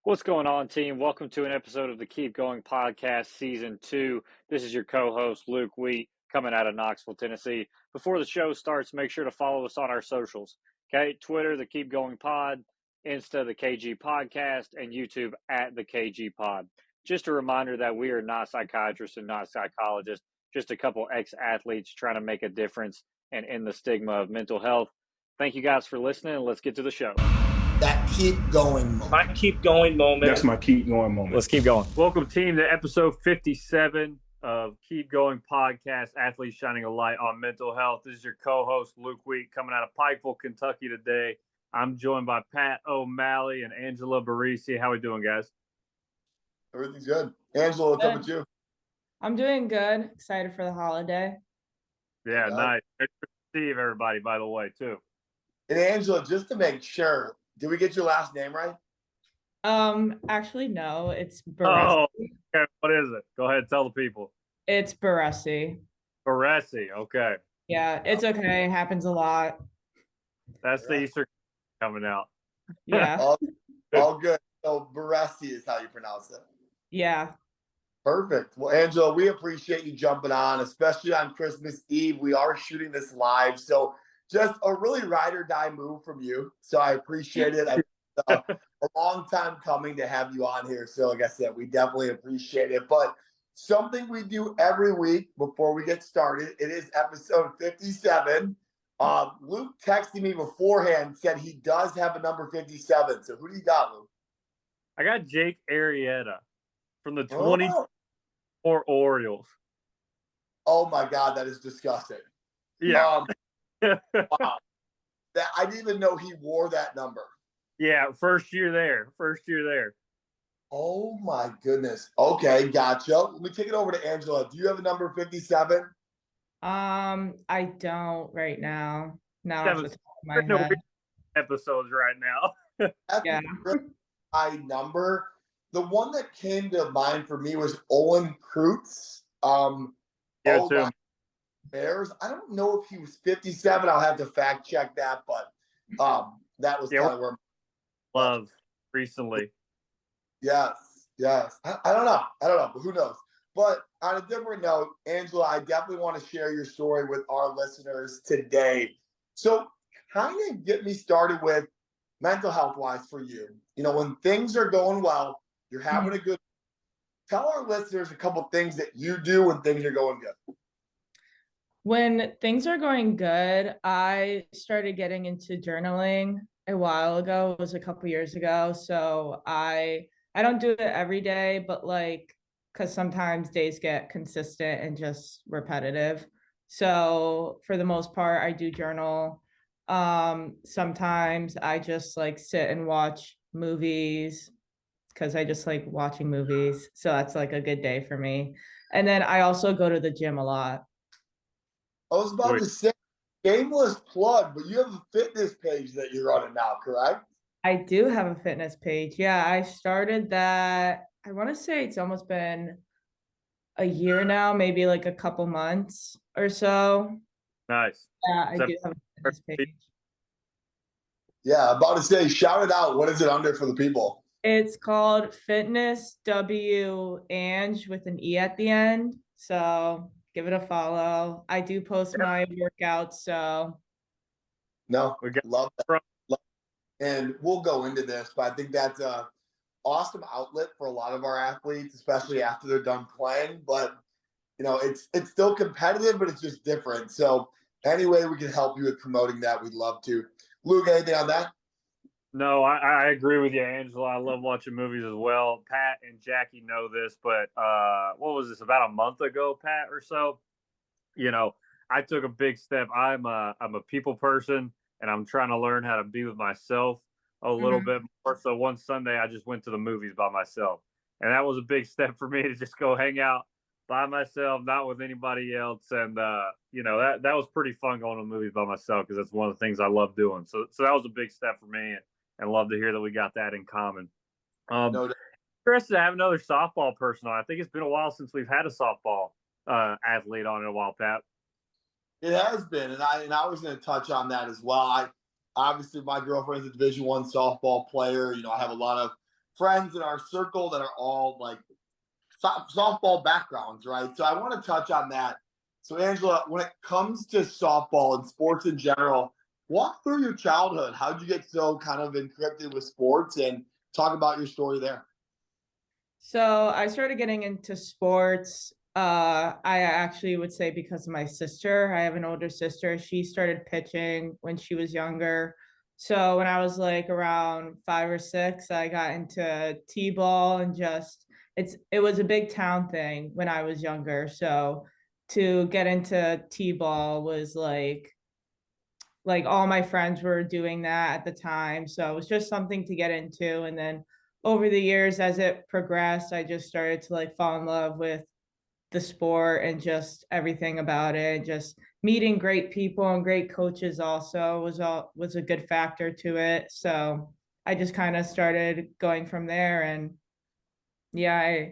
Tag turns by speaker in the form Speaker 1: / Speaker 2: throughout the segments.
Speaker 1: What's going on, team? Welcome to an episode of the Keep Going Podcast, Season 2. This is your co-host, Luke Wheat, coming out of Knoxville, Tennessee. Before the show starts, make sure to follow us on our socials, okay? Twitter, the Keep Going Pod, Insta, the KG Podcast, and YouTube at the KG Pod. Just a reminder that we are not psychiatrists and not psychologists, just a couple ex-athletes trying to make a difference and end the stigma of mental health. Thank you guys for listening, and let's get to the show.
Speaker 2: That keep going moment.
Speaker 3: My keep going moment.
Speaker 4: That's my keep going moment.
Speaker 1: Let's keep going. Welcome, team, to episode 57 of Keep Going Podcast, Athletes Shining a Light on Mental Health. This is your co-host, Luke Wheat, coming out of Pikeville, Kentucky today. I'm joined by Pat O'Malley and Angela Barresi. How we doing, guys?
Speaker 2: Everything's good. Angela, what's up with you?
Speaker 5: I'm doing good. Excited for the holiday.
Speaker 1: Yeah, nice. It's good to see everybody, by the way, too.
Speaker 2: And Angela, just to make sure, did we get your last name right?
Speaker 5: Actually, no, it's Barresi.
Speaker 1: Oh, okay. What is it? Go ahead, tell the people.
Speaker 5: It's Barresi.
Speaker 1: Barresi, okay.
Speaker 5: Yeah, it's okay. It happens a lot.
Speaker 1: That's the Easter coming out.
Speaker 5: Yeah.
Speaker 2: all good. So Barresi is how you pronounce it.
Speaker 5: Yeah.
Speaker 2: Perfect. Well, Angela, we appreciate you jumping on, especially on Christmas Eve. We are shooting this live, so just a really ride or die move from you. So I appreciate it. A long time coming to have you on here. So like I said, we definitely appreciate it. But something we do every week before we get started, it is episode 57. Luke texted me beforehand, said he does have a number 57. So who do you got, Luke?
Speaker 1: I got Jake Arrieta from the 24 Orioles.
Speaker 2: Oh my God, that is disgusting.
Speaker 1: Yeah.
Speaker 2: Wow. I didn't even know he wore that number.
Speaker 1: Yeah, first year there.
Speaker 2: Oh my goodness. Okay, gotcha. Let me take it over to Angela. Do you have a number 57?
Speaker 5: I don't right now. Now off the top of my head.
Speaker 1: Episodes right now.
Speaker 2: That's
Speaker 5: Yeah.
Speaker 2: a high number. The one that came to mind for me was Olin Kreutz.
Speaker 1: Too.
Speaker 2: Bears. I don't know if he was 57. I'll have to fact check that, but that was kind of where
Speaker 1: love recently.
Speaker 2: Yes. I don't know, but who knows? But on a different note, Angela, I definitely want to share your story with our listeners today. So kind of get me started with mental health wise for you. You know, when things are going well, you're having a good, tell our listeners a couple things that you do when things are going good.
Speaker 5: When things are going good, I started getting into journaling a while ago. It was a couple years ago. So I don't do it every day, but because sometimes days get consistent and just repetitive. So for the most part, I do journal. Sometimes I just sit and watch movies because I just like watching movies. So that's a good day for me. And then I also go to the gym a lot.
Speaker 2: I was about to say, shameless plug, but you have a fitness page that you're running now, correct?
Speaker 5: I do have a fitness page. Yeah, I started that. I want to say it's almost been a year now, maybe a couple months or so.
Speaker 1: Nice.
Speaker 5: Yeah, I do have a fitness page.
Speaker 2: Yeah, about to say, shout it out. What is it under for the people?
Speaker 5: It's called Fitness W Ange with an E at the end. So give it a follow. I do post my workouts, so.
Speaker 2: No, love that. And we'll go into this, but I think that's a awesome outlet for a lot of our athletes, especially after they're done playing. But, you know, it's still competitive, but it's just different. So any way we can help you with promoting that, we'd love to. Luke, anything on that?
Speaker 1: No, I agree with you, Angela. I love watching movies as well. Pat and Jackie know this, but what was this, about a month ago, Pat, or so? You know, I took a big step. I'm a people person, and I'm trying to learn how to be with myself a little bit more. So one Sunday, I just went to the movies by myself, and that was a big step for me to just go hang out by myself, not with anybody else. And you know, that was pretty fun going to the movies by myself because that's one of the things I love doing. So that was a big step for me. And love to hear that we got that in common. Interested to have another softball person on. I think it's been a while since we've had a softball athlete on in a while, Pat.
Speaker 2: It has been, and I was going to touch on that as well. Obviously my girlfriend's a Division I softball player. You know, I have a lot of friends in our circle that are all like softball backgrounds, right? So I want to touch on that. So, Angela, when it comes to softball and sports in general, walk through your childhood. How'd you get so kind of encrypted with sports, and talk about your story there?
Speaker 5: So I started getting into sports. I actually would say because of my sister. I have an older sister. She started pitching when she was younger. So when I was like around 5 or 6, I got into t-ball and just it was a big town thing when I was younger. So to get into t-ball was like all my friends were doing that at the time. So it was just something to get into. And then over the years, as it progressed, I just started to like fall in love with the sport and just everything about it. Just meeting great people and great coaches also was a good factor to it. So I just kind of started going from there. And yeah,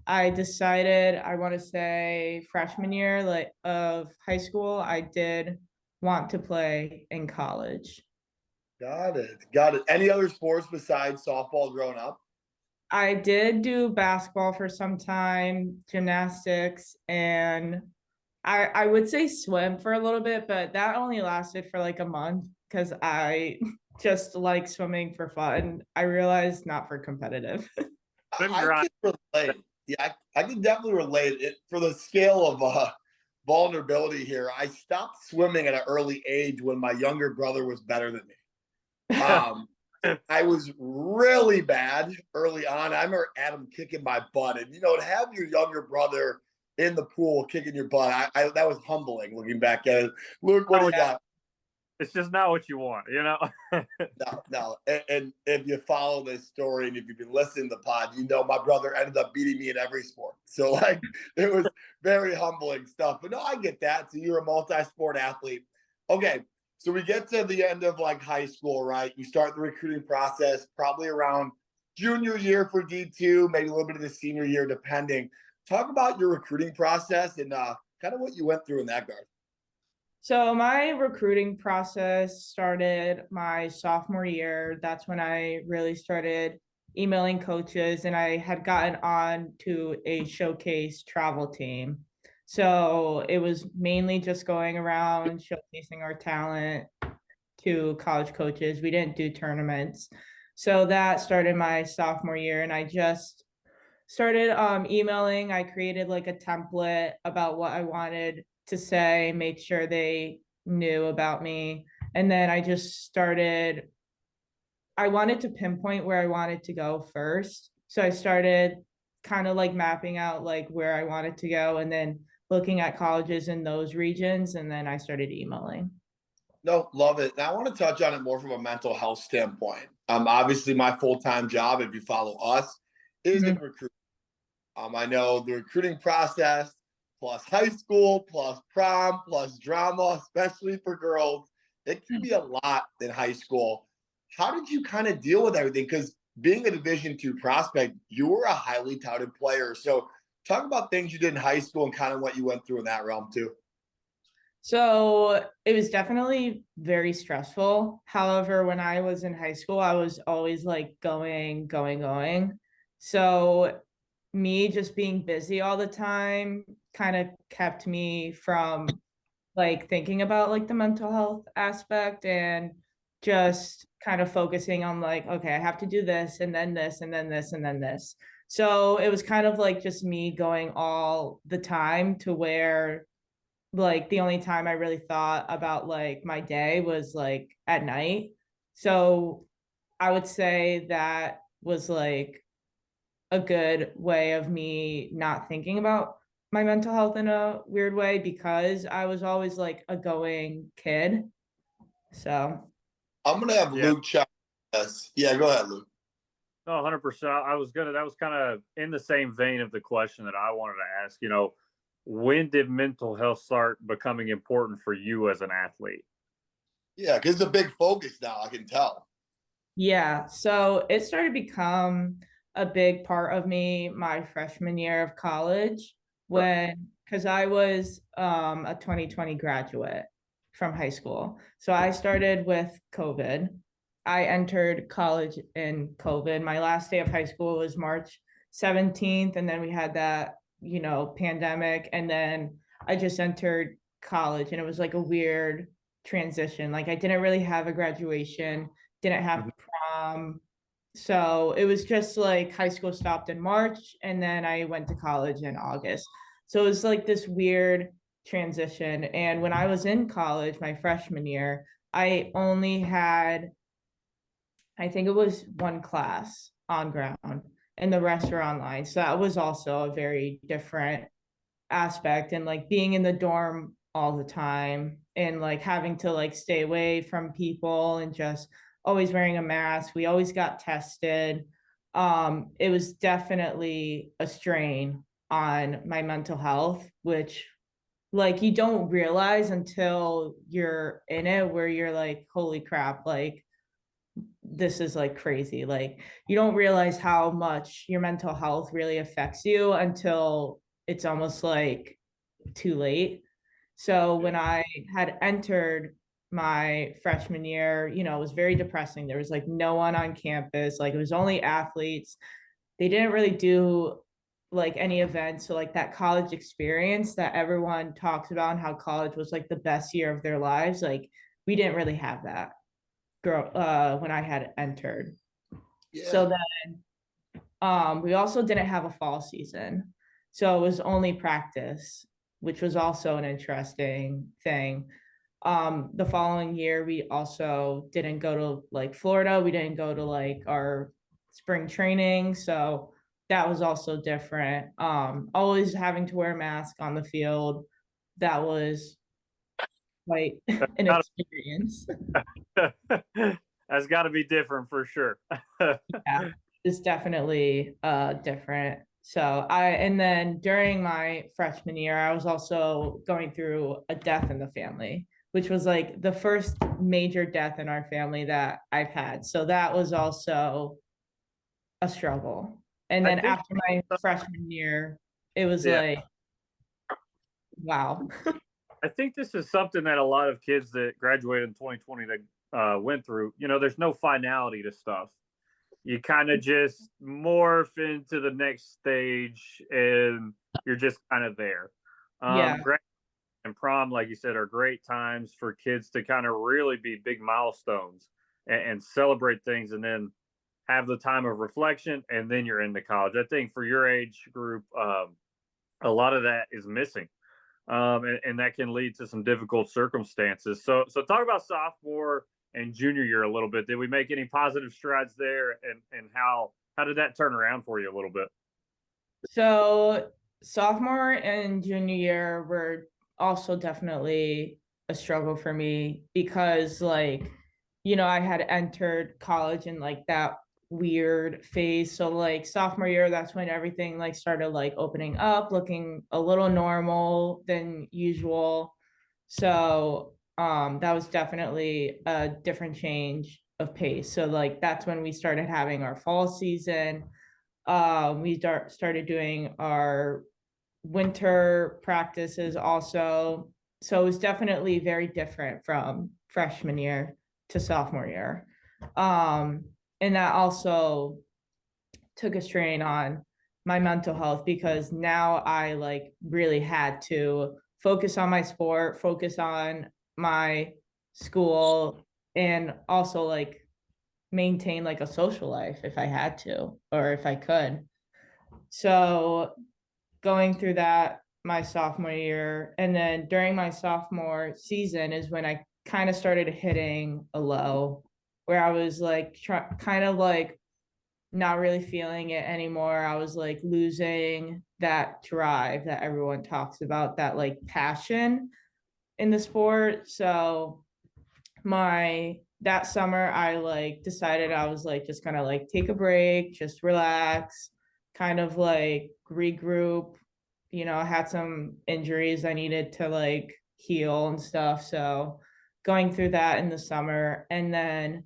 Speaker 5: I decided I want to say freshman year like of high school, I did want to play in college.
Speaker 2: Got it. Got it. Any other sports besides softball growing up?
Speaker 5: I did do basketball for some time, gymnastics, and I would say swim for a little bit, but that only lasted for like a month because I just like swimming for fun. I realized not for competitive.
Speaker 1: Swim
Speaker 2: I
Speaker 1: grind.
Speaker 2: can relate. Yeah, I can definitely relate it for the scale of vulnerability here. I stopped swimming at an early age when my younger brother was better than me. I was really bad early on. I remember Adam kicking my butt, and to have your younger brother in the pool kicking your butt, that was humbling looking back at it. Luke, what do you got?
Speaker 1: It's just not what you want, you know?
Speaker 2: No, no. And if you follow this story and if you've been listening to the pod, my brother ended up beating me in every sport. So like it was very humbling stuff. But no, I get that. So you're a multi-sport athlete. Okay. So we get to the end of like high school, right? You start the recruiting process probably around junior year for D2, maybe a little bit of the senior year, depending. Talk about your recruiting process and kind of what you went through in that regard.
Speaker 5: So my recruiting process started my sophomore year. That's when I really started emailing coaches, and I had gotten on to a showcase travel team. So it was mainly just going around showcasing our talent to college coaches. We didn't do tournaments. So that started my sophomore year, and I just started emailing. I created like a template about what I wanted to say, make sure they knew about me. And then I just started, I wanted to pinpoint where I wanted to go first. So I started kind of like mapping out like where I wanted to go and then looking at colleges in those regions. And then I started emailing.
Speaker 2: No, love it. Now I want to touch on it more from a mental health standpoint. Obviously, my full-time job, if you follow us, is in recruiting. I know the recruiting process, plus high school, plus prom, plus drama, especially for girls, it can be a lot in high school. How did you kind of deal with everything? Because being a Division II prospect, you were a highly touted player. So talk about things you did in high school and kind of what you went through in that realm too.
Speaker 5: So it was definitely very stressful. However, when I was in high school, I was always like going, going, going. So me just being busy all the time kind of kept me from like thinking about like the mental health aspect and just kind of focusing on like, okay, I have to do this and then this and then this and then this. So it was kind of like just me going all the time to where like the only time I really thought about like my day was like at night. So I would say that was like a good way of me not thinking about my mental health in a weird way because I was always like a going kid. So
Speaker 2: I'm going to have
Speaker 1: Yeah.
Speaker 2: Luke check this. Yeah, go ahead, Luke.
Speaker 1: No, 100%. That was kind of in the same vein of the question that I wanted to ask. When did mental health start becoming important for you as an athlete?
Speaker 2: Yeah, because it's a big focus now, I can tell.
Speaker 5: yeah, so it started to become a big part of me my freshman year of college
Speaker 2: Sure.
Speaker 5: when because I was a 2020 graduate from high school. So I started with COVID. I entered college in COVID. My last day of high school was March 17th, and then we had that, pandemic, and then I just entered college, and it was like a weird transition. Like I didn't really have a graduation, didn't have prom. So it was just like high school stopped in March, and then I went to college in August. So it was like this weird transition. And when I was in college, my freshman year, I only had, I think it was one class on ground, and the rest were online. So that was also a very different aspect. And like being in the dorm all the time and like having to like stay away from people and just always wearing a mask. We always got tested. It was definitely a strain on my mental health, which like you don't realize until you're in it, where you're like, holy crap, like this is like crazy. Like you don't realize how much your mental health really affects you until it's almost like too late. So when I had entered my freshman year, it was very depressing. There was like no one on campus, like it was only athletes. They didn't really do like any events. So like that college experience that everyone talks about and how college was like the best year of their lives, like we didn't really have that when I had entered.
Speaker 2: Yeah.
Speaker 5: So then we also didn't have a fall season. So it was only practice, which was also an interesting thing. The following year, we also didn't go to like Florida. We didn't go to like our spring training. So that was also different. Always having to wear a mask on the field. That was quite an experience.
Speaker 1: That's got to be different for sure.
Speaker 5: Yeah, it's definitely different. So and then during my freshman year, I was also going through a death in the family, which was like the first major death in our family that I've had. So that was also a struggle. And then after my freshman year, it was like, wow.
Speaker 1: I think this is something that a lot of kids that graduated in 2020 that went through. There's no finality to stuff. You kind of just morph into the next stage, and you're just kind of there.
Speaker 5: Yeah.
Speaker 1: And prom, like you said, are great times for kids to kind of really be big milestones and celebrate things, and then have the time of reflection, and then you're into college. I think for your age group, a lot of that is missing. And that can lead to some difficult circumstances. So talk about sophomore and junior year a little bit. Did we make any positive strides there, and how did that turn around for you a little bit?
Speaker 5: So sophomore and junior year were also definitely a struggle for me because like, I had entered college in like that weird phase. So like sophomore year, that's when everything like started like opening up, looking a little normal than usual. So that was definitely a different change of pace. So like that's when we started having our fall season. We started doing our winter practices also. So it was definitely very different from freshman year to sophomore year. And that also took a strain on my mental health because now I like really had to focus on my sport, focus on my school, and also like maintain like a social life if I had to or if I could. So going through that my sophomore year, and then during my sophomore season is when I kind of started hitting a low where I was like kind of like not really feeling it anymore. I was like losing that drive that everyone talks about, that like passion in the sport. So that summer I like decided I was like just gonna like take a break, just relax, kind of like regroup. I had some injuries I needed to like heal and stuff. So going through that in the summer, and then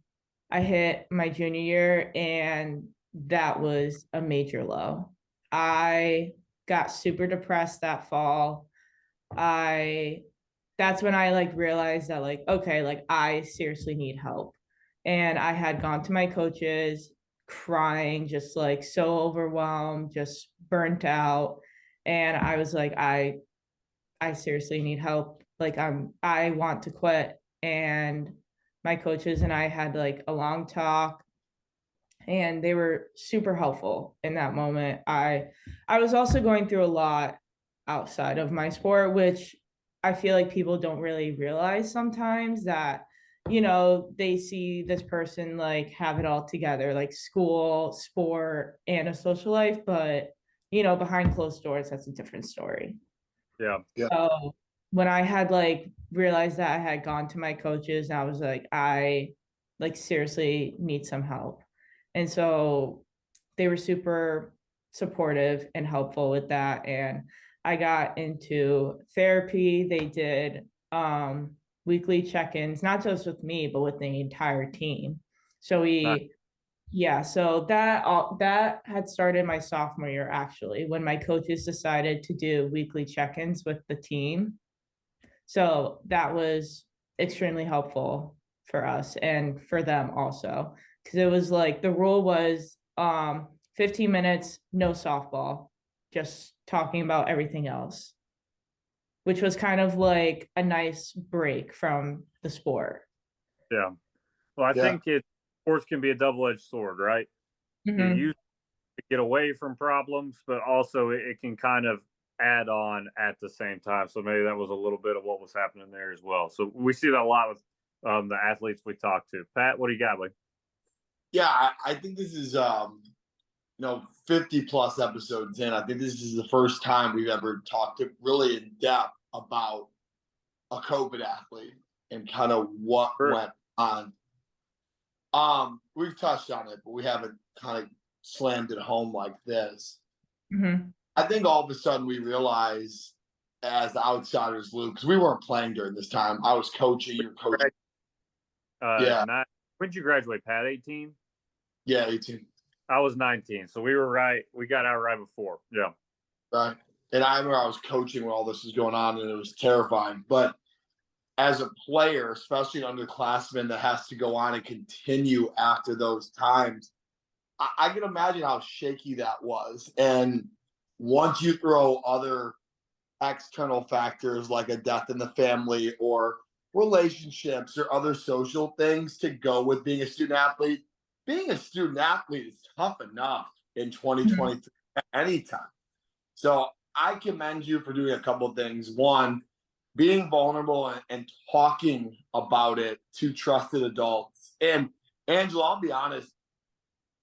Speaker 5: I hit my junior year, and that was a major low. I got super depressed that fall. I That's when I like realized that like, okay, like I seriously need help. And I had gone to my coaches crying, just like so overwhelmed, just burnt out. And I was like, I seriously need help. Like I want to quit. And my coaches and I had like a long talk, and they were super helpful in that moment. I was also going through a lot outside of my sport, which I feel like people don't really realize sometimes, that they see this person like have it all together, like school, sport, and a social life, but behind closed doors, that's a different story.
Speaker 1: Yeah.
Speaker 2: Yeah.
Speaker 5: So when I had like realized that, I had gone to my coaches and I was like, I like seriously need some help. And so they were super supportive and helpful with that. And I got into therapy. They did weekly check-ins, not just with me, but with the entire team. So
Speaker 1: Nice.
Speaker 5: yeah, so that had started my sophomore year, actually, when my coaches decided to do weekly check-ins with the team. So that was extremely helpful for us and for them also, because it was like the rule was 15 minutes, no softball, just talking about everything else, which was kind of like a nice break from the sport.
Speaker 1: Yeah. Well, I
Speaker 2: Yeah.
Speaker 1: think sports can be a double-edged sword, right? You
Speaker 5: Mhm.
Speaker 1: use it to get away from problems, but also it can kind of add on at the same time. So maybe that was a little bit of what was happening there as well. So we see that a lot with the athletes we talk to. Pat, what do you got, buddy?
Speaker 2: Yeah, I think this is 50 plus episodes in. I think this is the first time we've ever talked really in depth about a COVID athlete and kind of what
Speaker 1: Sure.
Speaker 2: went on. We've touched on it, but we haven't kind of slammed it home like this.
Speaker 5: Mhm.
Speaker 2: I think all of a sudden we realize as outsiders, Luke, because we weren't playing during this time. I was coaching, you were coaching. Yeah,
Speaker 1: Not, when did you graduate, Pat? 18?
Speaker 2: yeah, 18.
Speaker 1: I was 19. So we were right. We got out right before. Yeah.
Speaker 2: Right. And I remember I was coaching when all this was going on, and it was terrifying. But as a player, especially an underclassman that has to go on and continue after those times, I can imagine how shaky that was. And once you throw other external factors like a death in the family or relationships or other social things to go with being a student athlete, being a student athlete is tough enough in
Speaker 5: Mhm.
Speaker 2: 2023 anytime. So I commend you for doing a couple of things. One, being vulnerable and talking about it to trusted adults. And Angela, I'll be honest,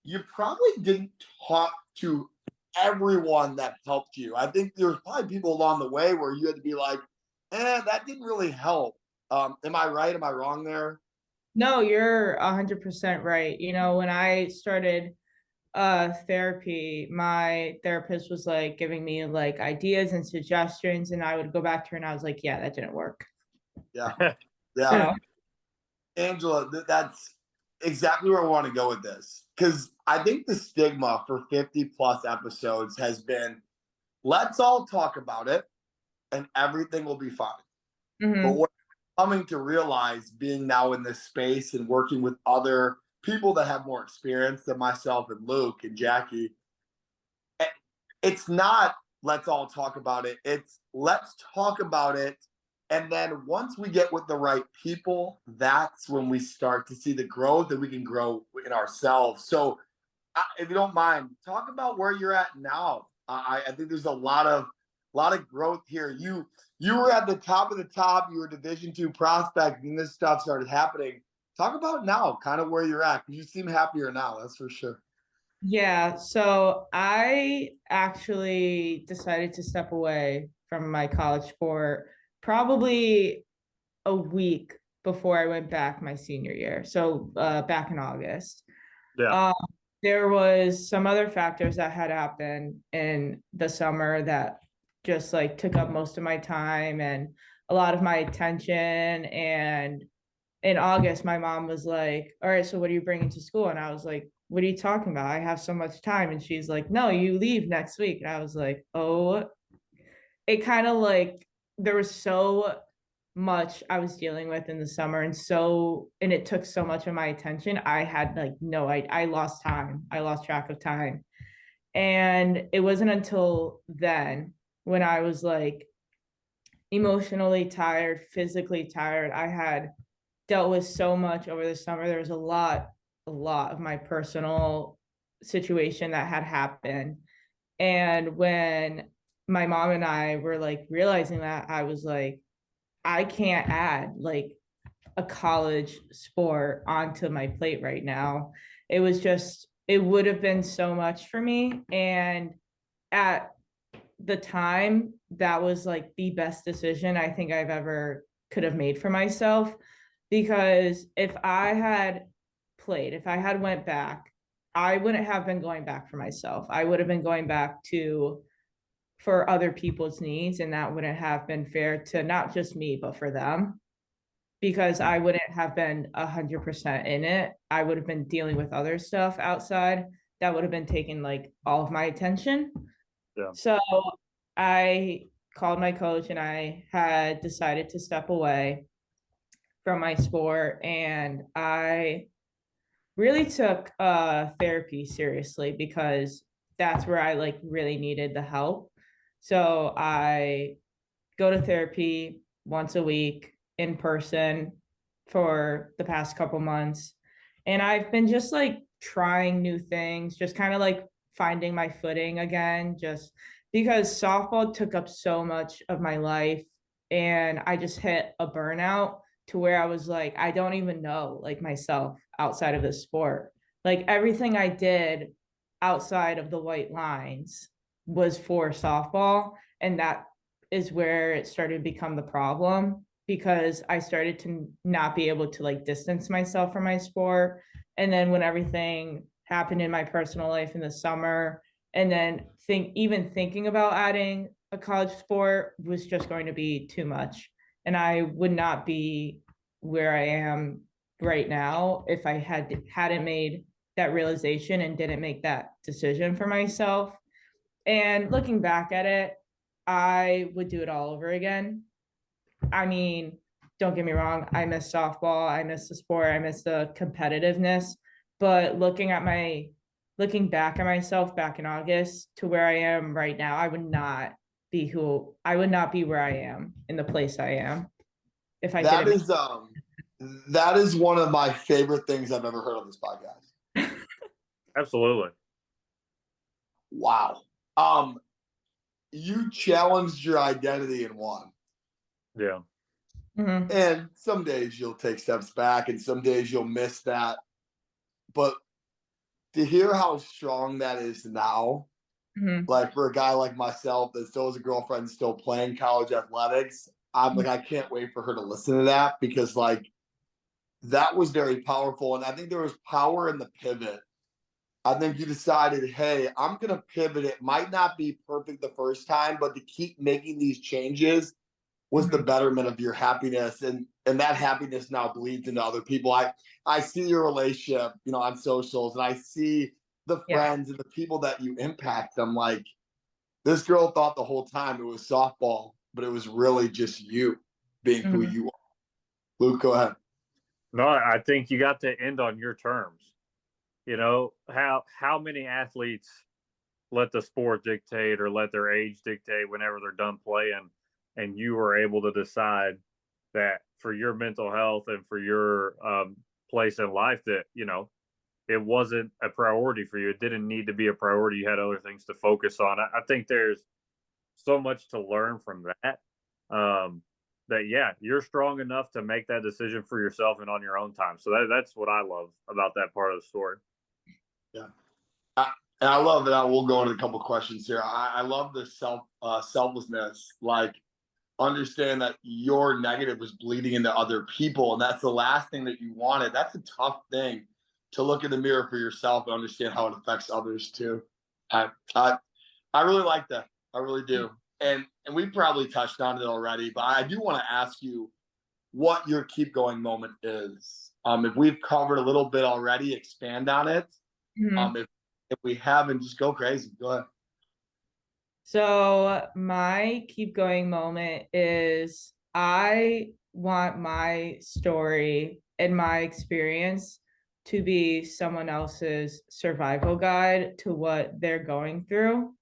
Speaker 2: you probably didn't talk to everyone that helped you. I think there's probably people along the way where you had to be like, that didn't really help. Am I right? Am I wrong there?
Speaker 5: No, you're 100% right. When I started therapy, my therapist was like giving me like ideas and suggestions, and I would go back to her and I was like, yeah, that didn't work.
Speaker 2: Yeah. Yeah.
Speaker 5: So
Speaker 2: Angela, that's exactly where I want to go with this. Because I think the stigma for 50 plus episodes has been let's all talk about it and everything will be fine. But
Speaker 5: mhm.
Speaker 2: what I'm coming to realize, being now in this space and working with other people that have more experience than myself and Luke and Jackie, it's not let's all talk about it. It's let's talk about it. And then once we get with the right people, that's when we start to see the growth that we can grow in ourselves. So, if you don't mind, talk about where you're at now. I think there's a lot of growth here. You were at the top of the top. You were Division II prospect, and this stuff started happening. Talk about now, kind of where you're at. You seem happier now. That's for sure.
Speaker 5: Yeah, so I actually decided to step away from my college sport probably a week before I went back my senior year. So back in August.
Speaker 1: Yeah.
Speaker 5: Um, there was some other factors that had happened in the summer that just like took up most of my time and a lot of my attention. And in August, my mom was like, all right, so what are you bringing to school? And I was like, what are you talking about? I have so much time. And she's like, no, you leave next week. And I was like, oh, it kind of like there was so much I was dealing with in the summer, and it took so much of my attention. I had like I lost time. I lost track of time. And it wasn't until then when I was like emotionally tired, physically tired. I had dealt with so much over the summer. There was a lot of my personal situation that had happened. And when my mom and I were like realizing that, I was like, I can't add like a college sport onto my plate right now. It was just, it would have been so much for me. And at the time, that was like the best decision I think I've ever could have made for myself. Because if I had played, if I had went back, I wouldn't have been going back for myself. I would have been going back to for other people's needs, and that wouldn't have been fair to not just me, but for them, because I wouldn't have been 100% in it. I would have been dealing with other stuff outside that would have been taking like all of my attention.
Speaker 1: Yeah.
Speaker 5: So I called my coach and I had decided to step away from my sport, and I really took therapy seriously because that's where I like really needed the help. So I go to therapy once a week in person for the past couple months. And I've been just like trying new things, just kind of like finding my footing again, just because softball took up so much of my life. And I just hit a burnout to where I was like, I don't even know like myself outside of this sport. Like everything I did outside of the white lines was for softball. And that is where it started to become the problem, because I started to not be able to like distance myself from my sport. And then when everything happened in my personal life in the summer, and then even thinking about adding a college sport was just going to be too much. And I would not be where I am right now if I hadn't made that realization and didn't make that decision for myself. And looking back at it, I would do it all over again. I mean, don't get me wrong, I miss softball, I miss the sport, I miss the competitiveness. But looking back at myself back in August to where I am right now, I would not be where I am in the place I am if I
Speaker 2: That
Speaker 5: didn't.
Speaker 2: is that is one of my favorite things I've ever heard on this podcast.
Speaker 1: Absolutely.
Speaker 2: Wow. You challenged your identity and won.
Speaker 1: Yeah.
Speaker 5: Mhm.
Speaker 2: And some days you'll take steps back and some days you'll miss that. But to hear how strong that is now,
Speaker 5: Mhm.
Speaker 2: like for a guy like myself that still has a girlfriend still playing college athletics, I'm like, I can't wait for her to listen to that, because like that was very powerful. And I think there was power in the pivot. I think you decided, hey, I'm going to pivot. It might not be perfect the first time, but to keep making these changes was the betterment of your happiness. And that happiness now bleeds into other people. I see your relationship, on socials, and I see the
Speaker 5: Yeah.
Speaker 2: friends and the people that you impact. I'm like, this girl thought the whole time it was softball, but it was really just you being who
Speaker 5: Mhm.
Speaker 2: you are. Luke, go ahead.
Speaker 1: No, I think you got to end on your terms. How many athletes let the sport dictate or let their age dictate whenever they're done playing, and you were able to decide that for your mental health and for your place in life that it wasn't a priority for you. It didn't need to be a priority. You had other things to focus on. I think there's so much to learn from that. That yeah, you're strong enough to make that decision for yourself and on your own time. So that's what I love about that part of the story.
Speaker 2: Yeah. And I love that. We'll go into a couple questions here. I love the selflessness, like understand that your negative was bleeding into other people, and that's the last thing that you wanted. That's a tough thing to look in the mirror for yourself and understand how it affects others too. I I, I really like that. I really do. And we probably touched on it already, but I do want to ask you what your keep going moment is. If we've covered a little bit already, expand on it.
Speaker 5: Mhm.
Speaker 2: If we haven't, just go crazy. Go ahead.
Speaker 5: So my keep going moment is I want my story and my experience to be someone else's survival guide to what they're going through.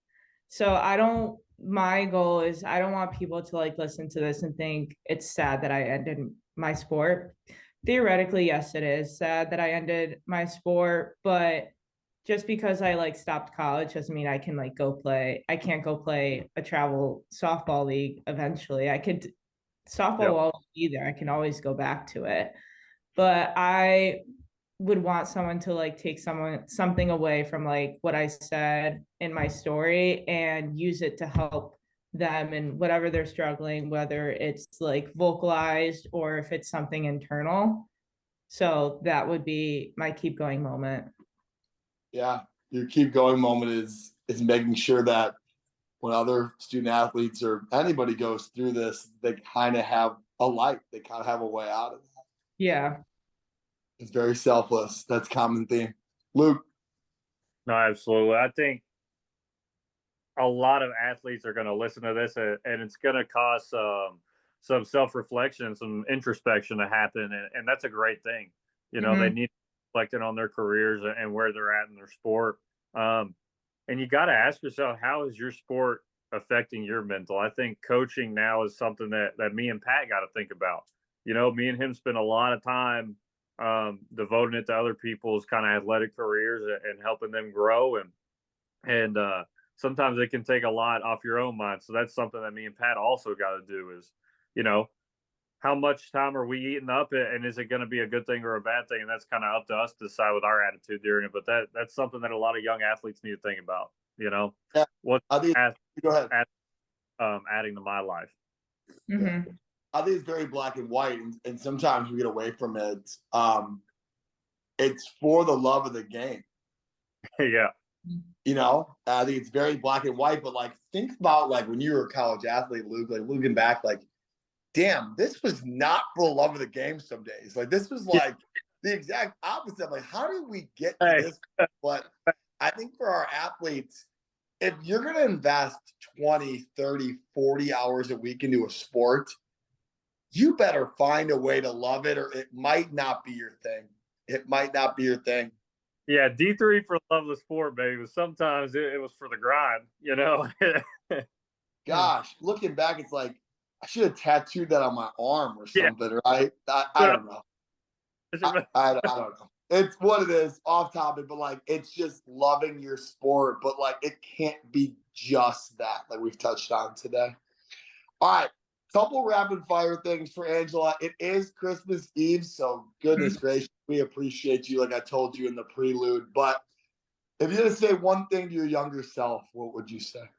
Speaker 5: So my goal is I don't want people to like listen to this and think it's sad that I ended my sport. Theoretically, yes, it is sad that I ended my sport, but just because I like stopped college doesn't mean I can like go play. I can't go play a travel softball league eventually. I could softball will always be there. I can always go back to it. But I would want someone to like take something away from like what I said in my story and use it to help them and whatever they're struggling, whether it's like vocalized or if it's something internal. So that would be my keep going moment.
Speaker 2: Yeah, your keep going moment is making sure that when other student athletes or anybody goes through this, they kind of have a light. They kind of have a way out of it.
Speaker 5: Yeah.
Speaker 2: It's very selfless. That's common theme. Luke.
Speaker 1: No, absolutely. I think a lot of athletes are going to listen to this, and it's going to cause some self-reflection, some introspection to happen, and that's a great thing. You know, they need reflecting on their careers and where they're at in their sport. And you got to ask yourself, how is your sport affecting your mental? I think coaching now is something that me and Pat got to think about. You know, me and him spend a lot of time devoting it to other people's kind of athletic careers and helping them grow. And sometimes it can take a lot off your own mind. So that's something that me and Pat also got to do is, you know, how much time are we eating up, and is it going to be a good thing or a bad thing? And that's kind of up to us to decide with our attitude during it. But that's something that a lot of young athletes need to think about. You know,
Speaker 2: Yeah.
Speaker 1: what
Speaker 2: Go ahead.
Speaker 1: Adding to my life.
Speaker 2: Yeah. I think it's very black and white, and sometimes we get away from it. It's for the love of the game.
Speaker 1: Yeah.
Speaker 2: You know, I think it's very black and white. But like, think about like when you were a college athlete, Luke. Like looking back, like, damn, this was not for the love of the game. Some days, like this was like the exact opposite. Like, how did we get to this? But I think for our athletes, if you're going to invest 20, 30, 40 hours a week into a sport, you better find a way to love it, or it might not be your thing. It might not be your thing.
Speaker 1: Yeah, D3 for love of the sport, baby. But sometimes it was for the grind, you know.
Speaker 2: Gosh, looking back, it's like I should have tattooed that on my arm or something, right? I don't know. I don't know. It's what it is, off topic, but like it's just loving your sport, but like it can't be just that, like we've touched on today. All right, couple rapid fire things for Angela. It is Christmas Eve, so goodness gracious, we appreciate you, like I told you in the prelude. But if you had to say one thing to your younger self, what would you say?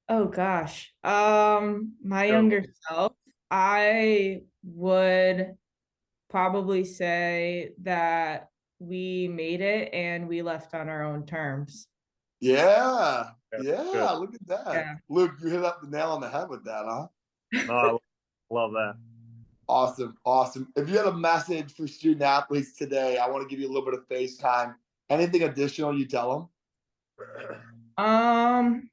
Speaker 5: Oh gosh. My younger self, I would probably say that we made it and we left on our own terms.
Speaker 2: Yeah. Look at that.
Speaker 5: Yeah.
Speaker 2: Luke, you hit up the nail on the head with that, huh?
Speaker 1: No, I love that.
Speaker 2: Awesome. If you had a message for student athletes today, I want to give you a little bit of face time. Anything additional you tell
Speaker 5: them?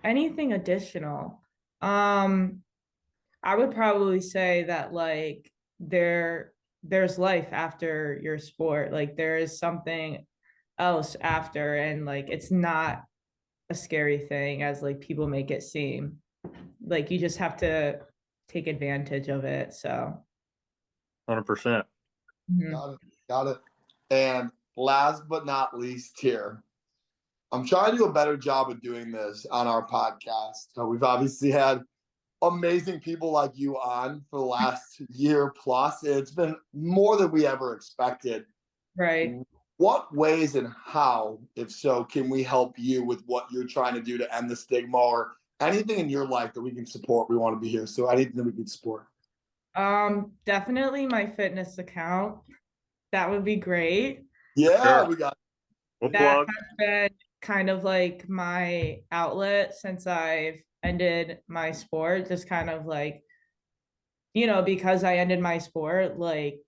Speaker 5: Anything additional? I would probably say that like there's life after your sport. Like there is something else after, and like it's not a scary thing as like people make it seem. Like you just have to take advantage of it. So
Speaker 1: 100%.
Speaker 2: Got it. And last but not least here, I'm trying to do a better job of doing this on our podcast. We've obviously had amazing people like you on for the last year plus. It's been more than we ever expected.
Speaker 5: Right.
Speaker 2: What ways and how, if so, can we help you with what you're trying to do to end the stigma, or anything in your life that we can support? We want to be here. So anything that we can support.
Speaker 5: Definitely my fitness account. That would be great.
Speaker 2: Yeah, sure. We got
Speaker 1: it.
Speaker 5: That has been kind of like my outlet since I've ended my sport. Just kind of like, you know, because I ended my sport, like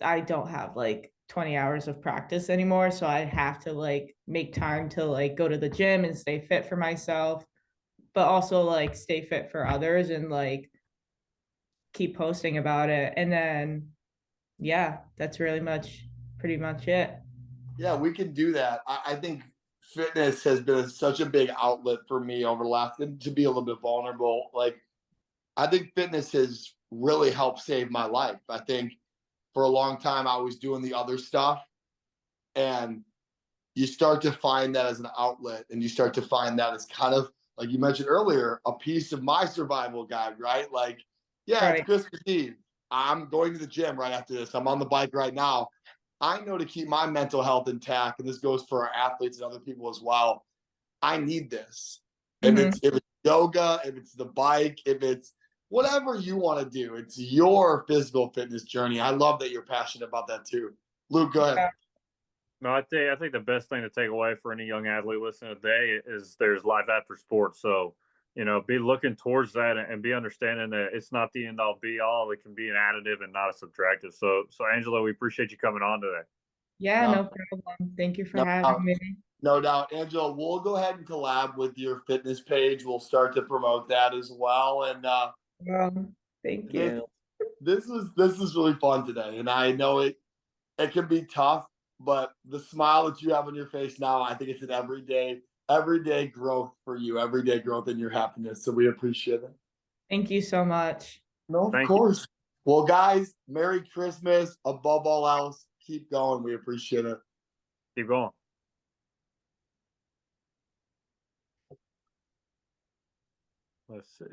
Speaker 5: I don't have like 20 hours of practice anymore. So I have to like make time to like go to the gym and stay fit for myself, but also like stay fit for others. And like keep posting about it. And then, yeah, that's pretty much it.
Speaker 2: Yeah, we can do that. I think fitness has been such a big outlet for me over the last, and to be a little bit vulnerable. Like, I think fitness has really helped save my life. I think for a long time I was doing the other stuff, and you start to find that as an outlet, and you start to find that as kind of, like you mentioned earlier, a piece of my survival guide, right? Like, yeah, it's
Speaker 5: Right.
Speaker 2: Christmas Eve. I'm going to the gym right after this. I'm on the bike right now. I know to keep my mental health intact, and this goes for our athletes and other people as well. I need this.
Speaker 5: Mm-hmm.
Speaker 2: If it's yoga, if it's the bike, if it's whatever you want to do, it's your physical fitness journey. I love that you're passionate about that too. Luke, go ahead.
Speaker 5: Yeah.
Speaker 1: No, I think the best thing to take away for any young athlete listening today is there's life after sports. So, be looking towards that and be understanding that it's not the end all be all. It can be an additive and not a subtractive. So Angela, we appreciate you coming on today.
Speaker 5: Yeah,
Speaker 2: No,
Speaker 5: no problem. Thank you for
Speaker 2: no
Speaker 5: having
Speaker 2: doubt.
Speaker 5: me.
Speaker 2: No doubt. Angela, we'll go ahead and collab with your fitness page. We'll start to promote that as well. And
Speaker 5: Thank
Speaker 2: this
Speaker 5: you.
Speaker 2: this is really fun today. And I know it can be tough, but the smile that you have on your face now, I think it's an everyday growth for you, everyday growth in your happiness. So we appreciate it.
Speaker 5: Thank you so much.
Speaker 2: No, of
Speaker 1: Thank you.
Speaker 2: course. Well, guys, Merry Christmas. Above all else, keep going. We appreciate it.
Speaker 1: Keep going. Let's see.